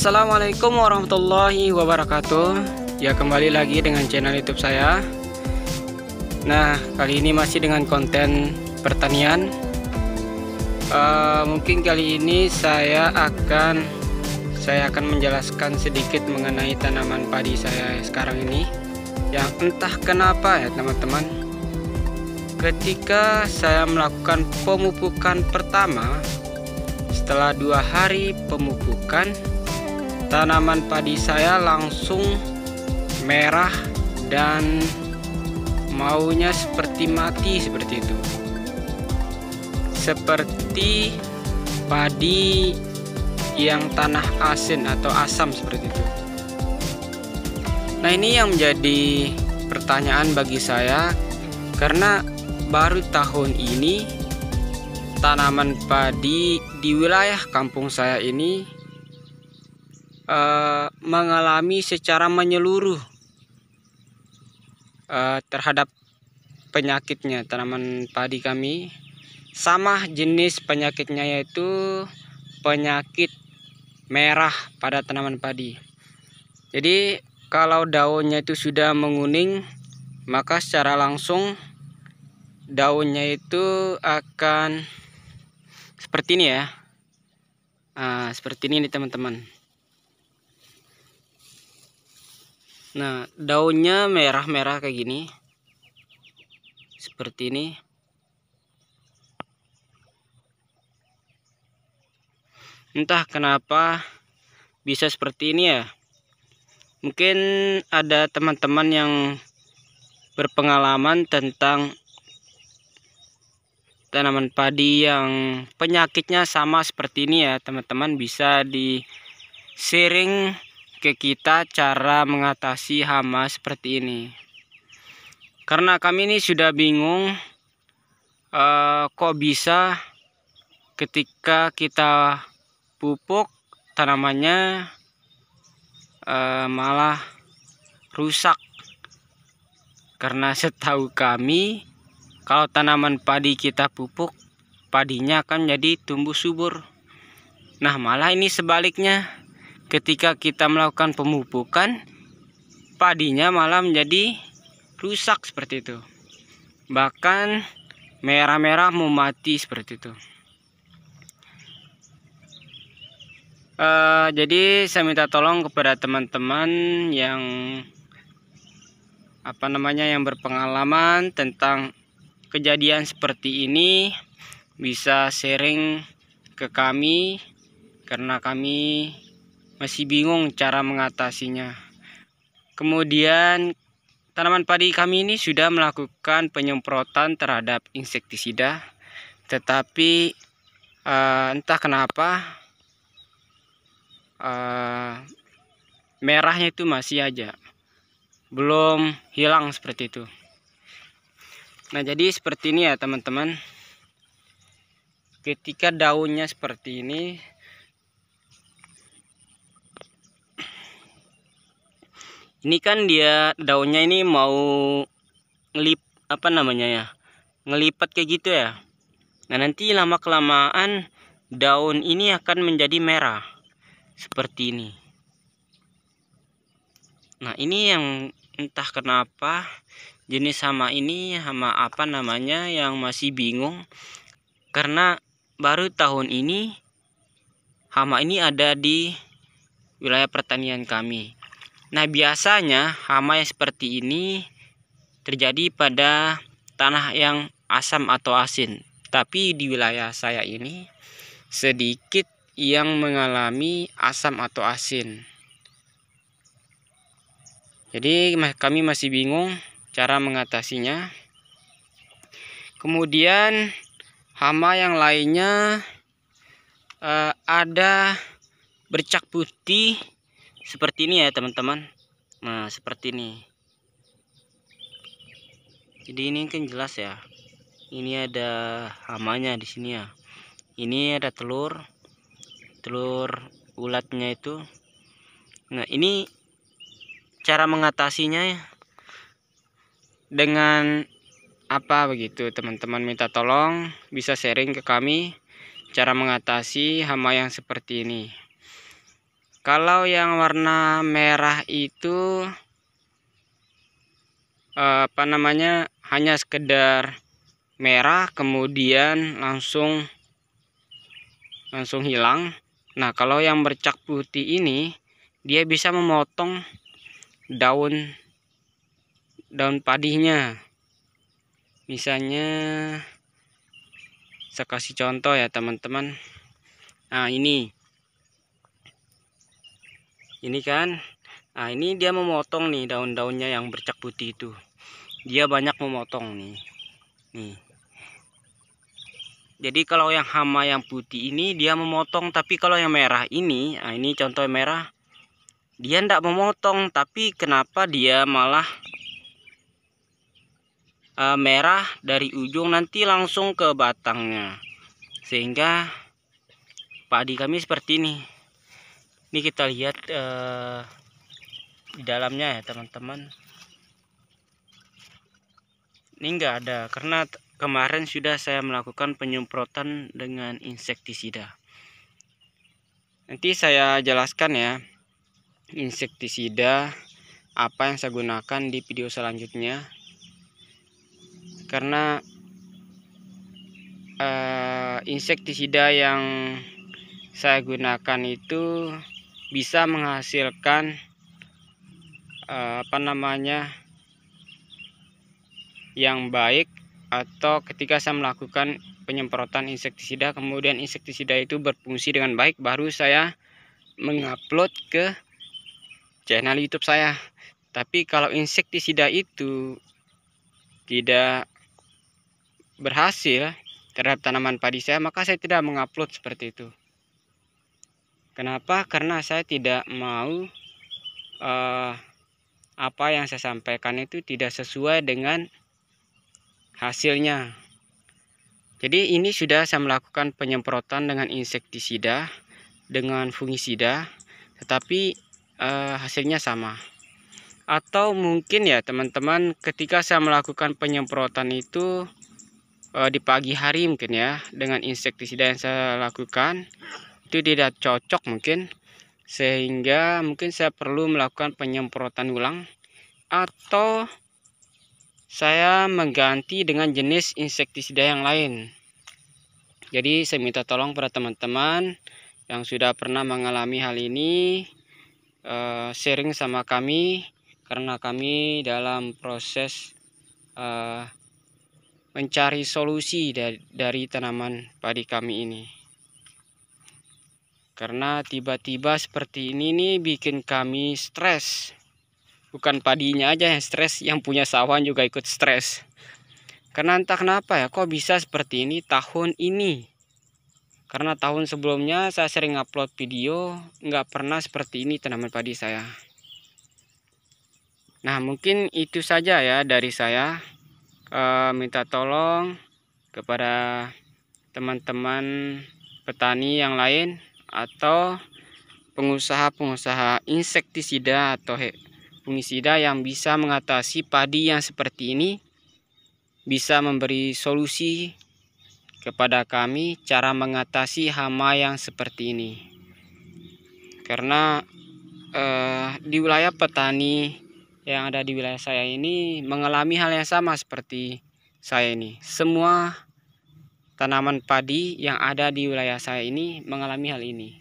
Assalamualaikum warahmatullahi wabarakatuh. Ya, kembali lagi dengan channel YouTube saya. Nah, kali ini masih dengan konten pertanian. Mungkin kali ini saya akan menjelaskan sedikit mengenai tanaman padi saya sekarang ini, yang entah kenapa ya teman-teman, ketika saya melakukan pemupukan pertama, setelah 2 hari pemupukan, tanaman padi saya langsung merah dan maunya seperti mati, seperti itu, seperti padi yang tanah asin atau asam, seperti itu. Nah, ini yang menjadi pertanyaan bagi saya, karena baru tahun ini tanaman padi di wilayah kampung saya ini mengalami secara menyeluruh terhadap penyakitnya. Tanaman padi kami sama jenis penyakitnya, yaitu penyakit merah pada tanaman padi. Jadi kalau daunnya itu sudah menguning, maka secara langsung daunnya itu akan seperti ini ya. Seperti ini nih teman-teman. Nah, daunnya merah-merah kayak gini, seperti ini. Entah kenapa bisa seperti ini ya. Mungkin ada teman-teman yang berpengalaman tentang tanaman padi yang penyakitnya sama seperti ini ya teman-teman, bisa di-sharing ke kita cara mengatasi hama seperti ini. Karena kami ini sudah bingung, kok bisa ketika kita pupuk tanamannya malah rusak. Karena setahu kami, kalau tanaman padi kita pupuk, padinya akan jadi tumbuh subur. Nah, malah ini sebaliknya. Ketika kita melakukan pemupukan, padinya malah menjadi rusak seperti itu. Bahkan merah-merah mau mati seperti itu. Jadi saya minta tolong kepada teman-teman yang yang berpengalaman tentang kejadian seperti ini, bisa sharing ke kami, karena kami masih bingung cara mengatasinya. Kemudian tanaman padi kami ini sudah melakukan penyemprotan terhadap insektisida, tetapi entah kenapa merahnya itu masih aja, belum hilang seperti itu. Nah, jadi seperti ini ya teman-teman. Ketika daunnya seperti ini kan dia daunnya ini mau ngelipat kayak gitu ya. Nah, nanti lama kelamaan daun ini akan menjadi merah seperti ini. Nah, ini yang entah kenapa jenis hama ini, hama yang masih bingung, karena baru tahun ini hama ini ada di wilayah pertanian kami. Nah, biasanya hama yang seperti ini terjadi pada tanah yang asam atau asin. Tapi di wilayah saya ini sedikit yang mengalami asam atau asin. Jadi kami masih bingung cara mengatasinya. Kemudian hama yang lainnya ada bercak putih seperti ini ya teman-teman. Nah, seperti ini. Jadi ini kan jelas ya. Ini ada hamanya di sini ya. Ini ada telur ulatnya itu. Nah, ini cara mengatasinya dengan apa begitu teman-teman, minta tolong bisa sharing ke kami cara mengatasi hama yang seperti ini. Kalau yang warna merah itu hanya sekedar merah kemudian langsung hilang. Nah, kalau yang bercak putih ini dia bisa memotong daun padinya. Misalnya saya kasih contoh ya teman-teman. Nah, ini kan. Nah, ini dia memotong nih daun-daunnya yang bercak putih itu. Dia banyak memotong nih. Jadi kalau yang hama yang putih ini dia memotong, tapi kalau yang merah ini, nah ini contoh merah, dia tidak memotong, tapi kenapa dia malah merah dari ujung nanti langsung ke batangnya, sehingga padi kami seperti ini. Ini kita lihat di dalamnya ya teman-teman. Ini enggak ada karena kemarin sudah saya melakukan penyemprotan dengan insektisida. Nanti saya jelaskan ya insektisida apa yang saya gunakan di video selanjutnya. Karena insektisida yang saya gunakan itu bisa menghasilkan yang baik, atau ketika saya melakukan penyemprotan insektisida kemudian insektisida itu berfungsi dengan baik, baru saya mengupload ke channel YouTube saya. Tapi kalau insektisida itu tidak berhasil terhadap tanaman padi saya, maka saya tidak mengupload seperti itu. Kenapa? Karena saya tidak mau apa yang saya sampaikan itu tidak sesuai dengan hasilnya. Jadi ini sudah saya melakukan penyemprotan dengan insektisida, dengan fungisida, tetapi hasilnya sama. Atau mungkin ya teman-teman, ketika saya melakukan penyemprotan itu di pagi hari mungkin ya, dengan insektisida yang saya lakukan itu tidak cocok mungkin, sehingga mungkin saya perlu melakukan penyemprotan ulang, atau saya mengganti dengan jenis insektisida yang lain. Jadi saya minta tolong pada teman-teman yang sudah pernah mengalami hal ini, sharing sama kami, karena kami dalam proses mencari solusi dari tanaman padi kami ini. Karena tiba-tiba seperti ini nih bikin kami stres. Bukan padinya aja yang stres, yang punya sawah juga ikut stres. Karena entah kenapa ya, kok bisa seperti ini tahun ini. Karena tahun sebelumnya saya sering upload video, nggak pernah seperti ini tanaman padi saya. Nah, mungkin itu saja ya dari saya. Minta tolong kepada teman-teman petani yang lain atau pengusaha-pengusaha insektisida atau fungisida yang bisa mengatasi padi yang seperti ini, bisa memberi solusi kepada kami cara mengatasi hama yang seperti ini. Karena di wilayah petani yang ada di wilayah saya ini mengalami hal yang sama seperti saya ini. Semua tanaman padi yang ada di wilayah saya ini mengalami hal ini.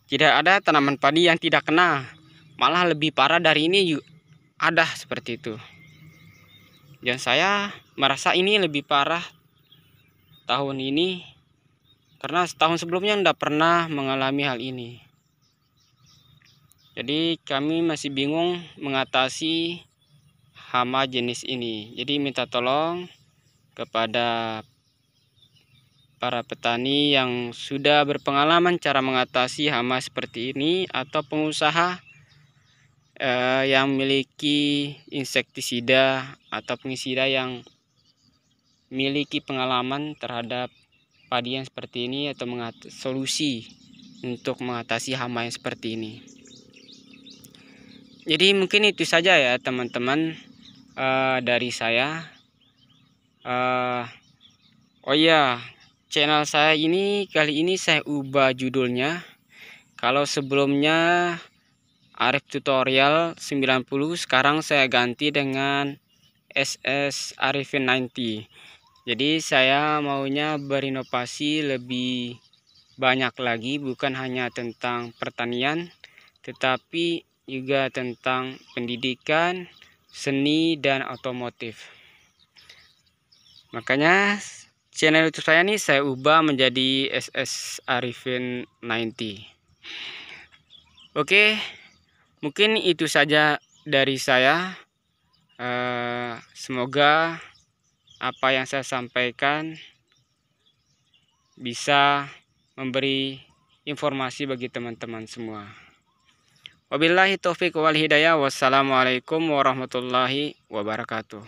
Tidak ada tanaman padi yang tidak kena, malah lebih parah dari ini ada seperti itu. Dan saya merasa ini lebih parah tahun ini, karena setahun sebelumnya tidak pernah mengalami hal ini. Jadi kami masih bingung mengatasi hama jenis ini. Jadi minta tolong kepada para petani yang sudah berpengalaman cara mengatasi hama seperti ini, atau pengusaha yang memiliki insektisida atau fungisida yang memiliki pengalaman terhadap padi yang seperti ini, atau solusi untuk mengatasi hama yang seperti ini. Jadi mungkin itu saja ya teman-teman dari saya. Oh ya, channel saya ini kali ini saya ubah judulnya, Kalau sebelumnya Arif Tutorial 90, sekarang saya ganti dengan SS Arifin 90. Jadi saya maunya berinovasi lebih banyak lagi, bukan hanya tentang pertanian, tetapi juga tentang pendidikan, seni, dan otomotif. Makanya channel YouTube saya nih saya ubah menjadi SS Arifin 90. Oke, mungkin itu saja dari saya. Semoga apa yang saya sampaikan bisa memberi informasi bagi teman-teman semua. Wabillahi taufiq wal hidayah. Wassalamualaikum warahmatullahi wabarakatuh.